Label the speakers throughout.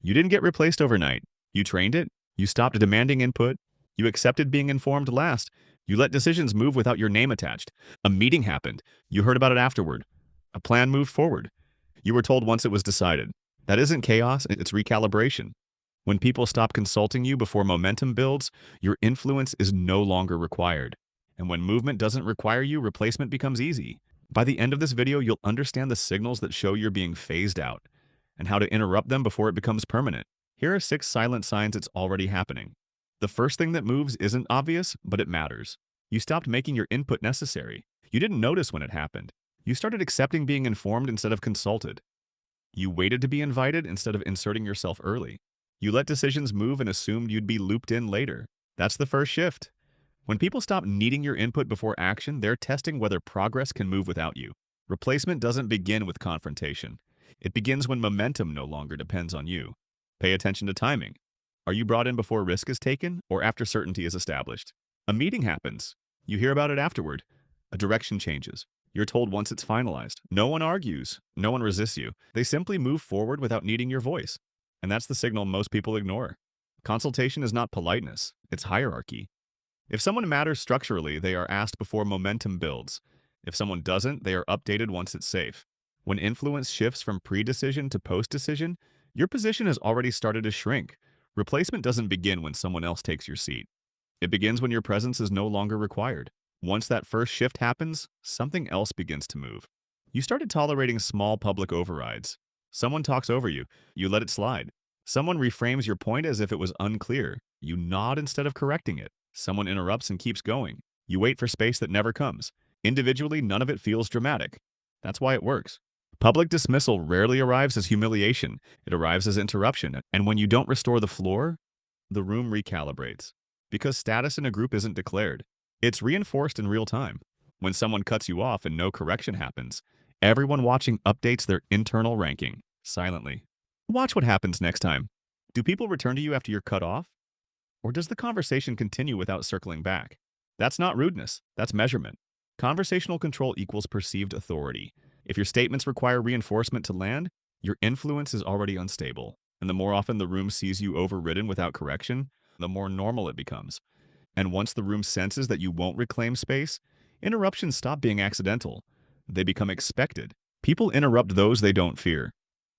Speaker 1: You didn't get replaced overnight. You trained it. You stopped demanding input. You accepted being informed last. You let decisions move without your name attached. A meeting happened. You heard about it afterward. A plan moved forward. You were told once it was decided. That isn't chaos, it's recalibration. When people stop consulting you before momentum builds, your influence is no longer required. And when movement doesn't require you, replacement becomes easy. By the end of this video, you'll understand the signals that show you're being phased out and how to interrupt them before it becomes permanent. Here are 6 silent signs it's already happening. The first thing that moves isn't obvious, but it matters. You stopped making your input necessary. You didn't notice when it happened. You started accepting being informed instead of consulted. You waited to be invited instead of inserting yourself early. You let decisions move and assumed you'd be looped in later. That's the first shift. When people stop needing your input before action, they're testing whether progress can move without you. Replacement doesn't begin with confrontation. It begins when momentum no longer depends on you. Pay attention to timing. Are you brought in before risk is taken or after certainty is established? A meeting happens. You hear about it afterward. A direction changes. You're told once it's finalized. No one argues. No one resists you. They simply move forward without needing your voice. And that's the signal most people ignore. Consultation is not politeness. It's hierarchy. If someone matters structurally, they are asked before momentum builds. If someone doesn't, they are updated once it's safe. When influence shifts from pre-decision to post-decision, your position has already started to shrink. Replacement doesn't begin when someone else takes your seat. It begins when your presence is no longer required. Once that first shift happens, something else begins to move. You started tolerating small public overrides. Someone talks over you. You let it slide. Someone reframes your point as if it was unclear. You nod instead of correcting it. Someone interrupts and keeps going. You wait for space that never comes. Individually, none of it feels dramatic. That's why it works. Public dismissal rarely arrives as humiliation. It arrives as interruption. And when you don't restore the floor, the room recalibrates. Because status in a group isn't declared. It's reinforced in real time. When someone cuts you off and no correction happens, everyone watching updates their internal ranking, silently. Watch what happens next time. Do people return to you after you're cut off? Or does the conversation continue without circling back? That's not rudeness, that's measurement. Conversational control equals perceived authority. If your statements require reinforcement to land, your influence is already unstable. And the more often the room sees you overridden without correction, the more normal it becomes. And once the room senses that you won't reclaim space, interruptions stop being accidental. They become expected. People interrupt those they don't fear.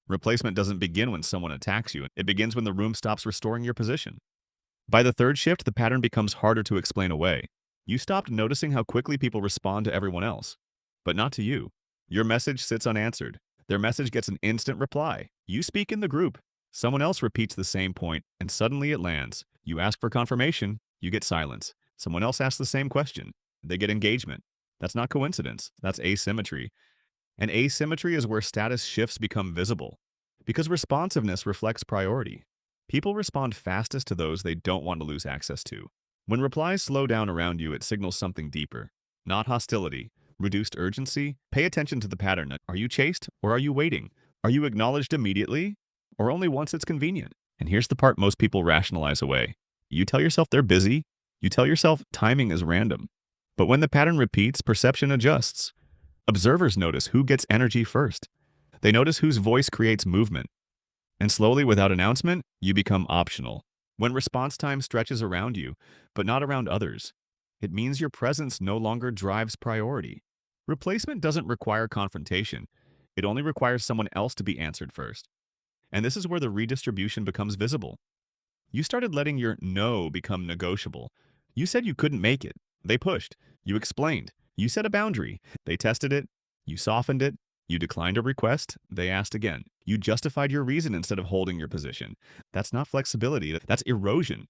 Speaker 1: Replacement doesn't begin when someone attacks you. It begins when the room stops restoring your position. By the third shift, the pattern becomes harder to explain away. You stopped noticing how quickly people respond to everyone else, but not to you. Your message sits unanswered. Their message gets an instant reply. You speak in the group. Someone else repeats the same point, and suddenly it lands. You ask for confirmation, you get silence. Someone else asks the same question. They get engagement. That's not coincidence. That's asymmetry. And asymmetry is where status shifts become visible. Because responsiveness reflects priority. People respond fastest to those they don't want to lose access to. When replies slow down around you, it signals something deeper. Not hostility, reduced urgency. Pay attention to the pattern. Are you chased or are you waiting? Are you acknowledged immediately or only once it's convenient? And here's the part most people rationalize away. You tell yourself they're busy. You tell yourself timing is random. But when the pattern repeats, perception adjusts. Observers notice who gets energy first. They notice whose voice creates movement. And slowly, without announcement, you become optional. When response time stretches around you, but not around others, it means your presence no longer drives priority. Replacement doesn't require confrontation. It only requires someone else to be answered first. And this is where the redistribution becomes visible. You started letting your no become negotiable. You said you couldn't make it. They pushed. You explained. You set a boundary. They tested it. You softened it. You declined a request. They asked again. You justified your reason instead of holding your position. That's not flexibility. That's erosion.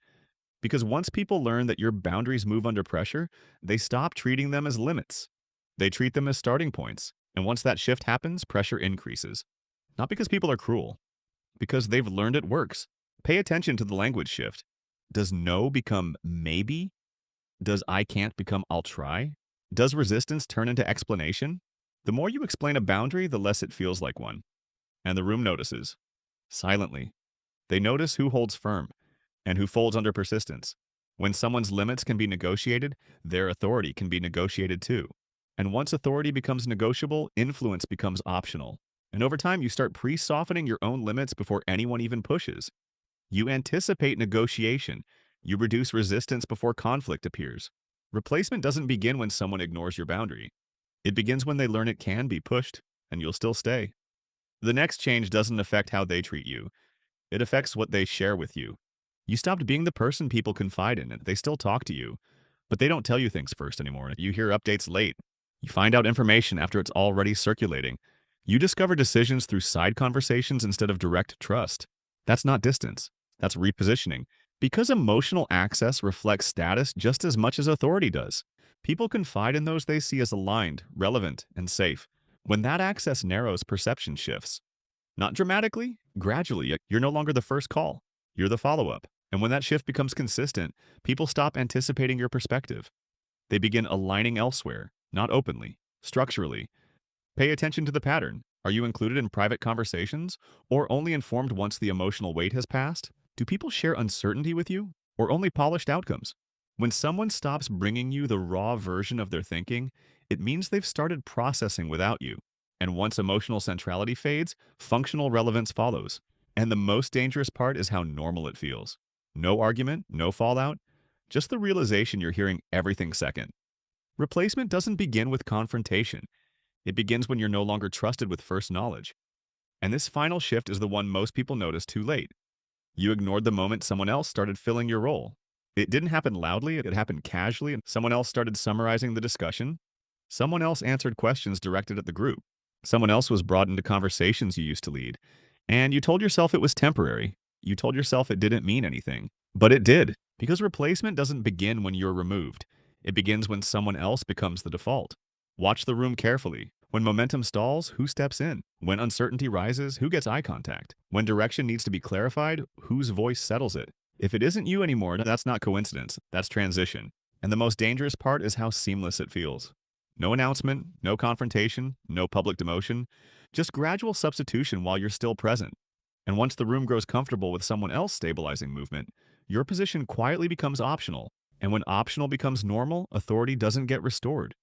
Speaker 1: Because once people learn that your boundaries move under pressure, they stop treating them as limits. They treat them as starting points. And once that shift happens, pressure increases. Not because people are cruel, because they've learned it works. Pay attention to the language shift. Does no become maybe? Does I can't become I'll try? Does resistance turn into explanation? The more you explain a boundary, the less it feels like one. And the room notices. Silently. They notice who holds firm and who folds under persistence. When someone's limits can be negotiated, their authority can be negotiated too. And once authority becomes negotiable, influence becomes optional. And over time, you start pre-softening your own limits before anyone even pushes. You anticipate negotiation. You reduce resistance before conflict appears. Replacement doesn't begin when someone ignores your boundary. It begins when they learn it can be pushed, and you'll still stay. The next change doesn't affect how they treat you. It affects what they share with you. You stopped being the person people confide in, and they still talk to you. But they don't tell you things first anymore. You hear updates late. You find out information after it's already circulating. You discover decisions through side conversations instead of direct trust. That's not distance. That's repositioning. Because emotional access reflects status just as much as authority does. People confide in those they see as aligned, relevant, and safe. When that access narrows, perception shifts. Not dramatically, gradually. You're no longer the first call. You're the follow-up. And when that shift becomes consistent, people stop anticipating your perspective. They begin aligning elsewhere, not openly, structurally. Pay attention to the pattern. Are you included in private conversations, or only informed once the emotional weight has passed? Do people share uncertainty with you, or only polished outcomes? When someone stops bringing you the raw version of their thinking, it means they've started processing without you. And once emotional centrality fades, functional relevance follows. And the most dangerous part is how normal it feels. No argument, no fallout, just the realization you're hearing everything second. Replacement doesn't begin with confrontation. It begins when you're no longer trusted with first knowledge. And this final shift is the one most people notice too late. You ignored the moment someone else started filling your role. It didn't happen loudly, it happened casually, and someone else started summarizing the discussion. Someone else answered questions directed at the group. Someone else was brought into conversations you used to lead. And you told yourself it was temporary. You told yourself it didn't mean anything. But it did, because replacement doesn't begin when you're removed. It begins when someone else becomes the default. Watch the room carefully. When momentum stalls, who steps in? When uncertainty rises, who gets eye contact? When direction needs to be clarified, whose voice settles it? If it isn't you anymore, that's not coincidence, that's transition. And the most dangerous part is how seamless it feels. No announcement, no confrontation, no public demotion, just gradual substitution while you're still present. And once the room grows comfortable with someone else stabilizing movement, your position quietly becomes optional. And when optional becomes normal, authority doesn't get restored.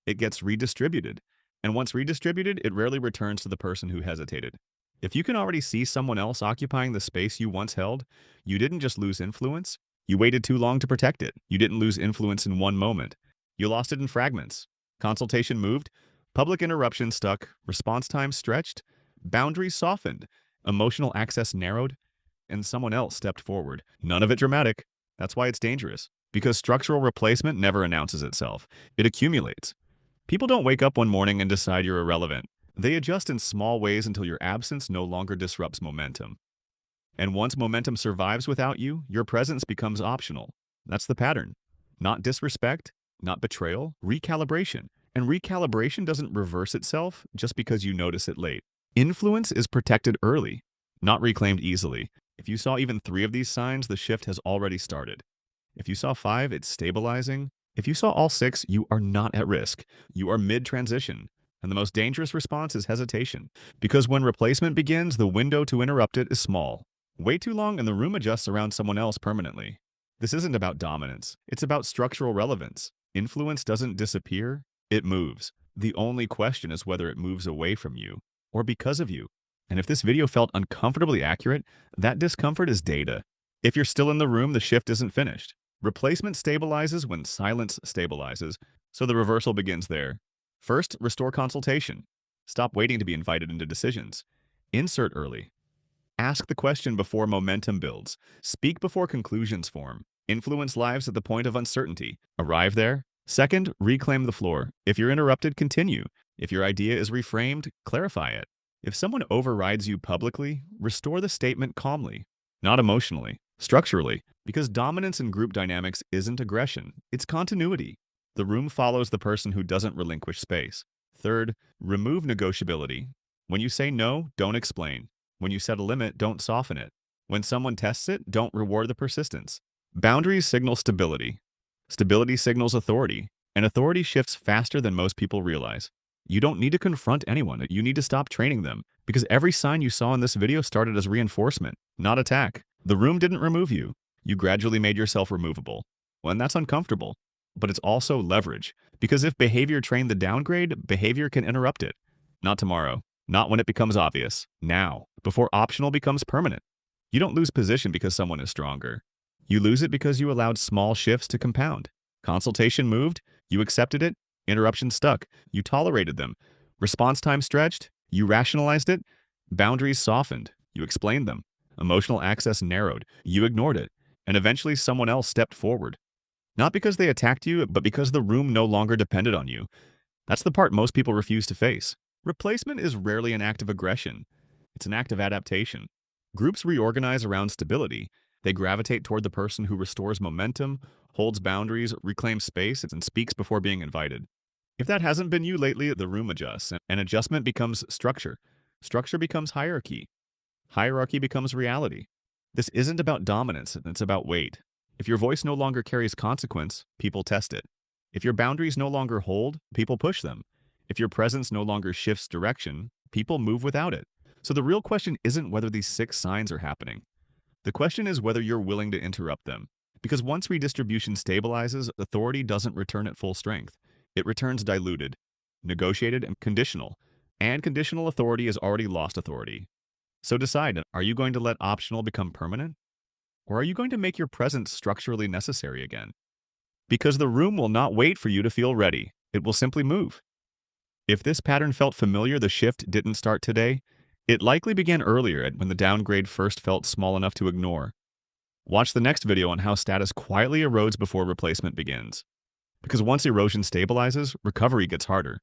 Speaker 1: It gets redistributed. And once redistributed, it rarely returns to the person who hesitated. If you can already see someone else occupying the space you once held, you didn't just lose influence, you waited too long to protect it. You didn't lose influence in one moment. You lost it in fragments. Consultation moved, public interruption stuck, response time stretched, boundaries softened, emotional access narrowed, and someone else stepped forward. None of it dramatic. That's why it's dangerous. Because structural replacement never announces itself. It accumulates. People don't wake up one morning and decide you're irrelevant. They adjust in small ways until your absence no longer disrupts momentum. And once momentum survives without you, your presence becomes optional. That's the pattern. Not disrespect, not betrayal, recalibration. And recalibration doesn't reverse itself just because you notice it late. Influence is protected early, not reclaimed easily. If you saw even 3 of these signs, the shift has already started. If you saw 5, it's stabilizing. If you saw all 6, you are not at risk. You are mid-transition. And the most dangerous response is hesitation. Because when replacement begins, the window to interrupt it is small. Wait too long and the room adjusts around someone else permanently. This isn't about dominance. It's about structural relevance. Influence doesn't disappear, it moves. The only question is whether it moves away from you or because of you. And if this video felt uncomfortably accurate, that discomfort is data. If you're still in the room, the shift isn't finished. Replacement stabilizes when silence stabilizes, so the reversal begins there. First, restore consultation. Stop waiting to be invited into decisions. Insert early. Ask the question before momentum builds. Speak before conclusions form. Influence lives at the point of uncertainty. Arrive there. Second, reclaim the floor. If you're interrupted, continue. If your idea is reframed, clarify it. If someone overrides you publicly, restore the statement calmly, not emotionally, structurally, because dominance in group dynamics isn't aggression, it's continuity. The room follows the person who doesn't relinquish space. Third, remove negotiability. When you say no, don't explain. When you set a limit, don't soften it. When someone tests it, don't reward the persistence. Boundaries signal stability. Stability signals authority, and authority shifts faster than most people realize. You don't need to confront anyone. You need to stop training them, because every sign you saw in this video started as reinforcement, not attack. The room didn't remove you. You gradually made yourself removable. And that's uncomfortable, but it's also leverage, because if behavior trained the downgrade, behavior can interrupt it. Not tomorrow, Not when it becomes obvious. Now, before optional becomes permanent. You don't lose position because someone is stronger. You lose it because you allowed small shifts to compound. Consultation moved, you accepted it. Interruptions stuck, you tolerated them. Response time stretched, you rationalized it. Boundaries softened, you explained them. Emotional access narrowed, you ignored it. And eventually someone else stepped forward. Not because they attacked you, but because the room no longer depended on you. That's the part most people refuse to face. Replacement is rarely an act of aggression. It's an act of adaptation. Groups reorganize around stability. They gravitate toward the person who restores momentum, holds boundaries, reclaims space, and speaks before being invited. If that hasn't been you lately, the room adjusts, and adjustment becomes structure. Structure becomes hierarchy. Hierarchy becomes reality. This isn't about dominance, it's about weight. If your voice no longer carries consequence, people test it. If your boundaries no longer hold, people push them. If your presence no longer shifts direction, people move without it. So the real question isn't whether these 6 signs are happening. The question is whether you're willing to interrupt them. Because once redistribution stabilizes, authority doesn't return at full strength. It returns diluted, negotiated, and conditional. And conditional authority has already lost authority. So decide, are you going to let optional become permanent? Or are you going to make your presence structurally necessary again? Because the room will not wait for you to feel ready. It will simply move. If this pattern felt familiar, the shift didn't start today. It likely began earlier when the downgrade first felt small enough to ignore. Watch the next video on how status quietly erodes before replacement begins. Because once erosion stabilizes, recovery gets harder.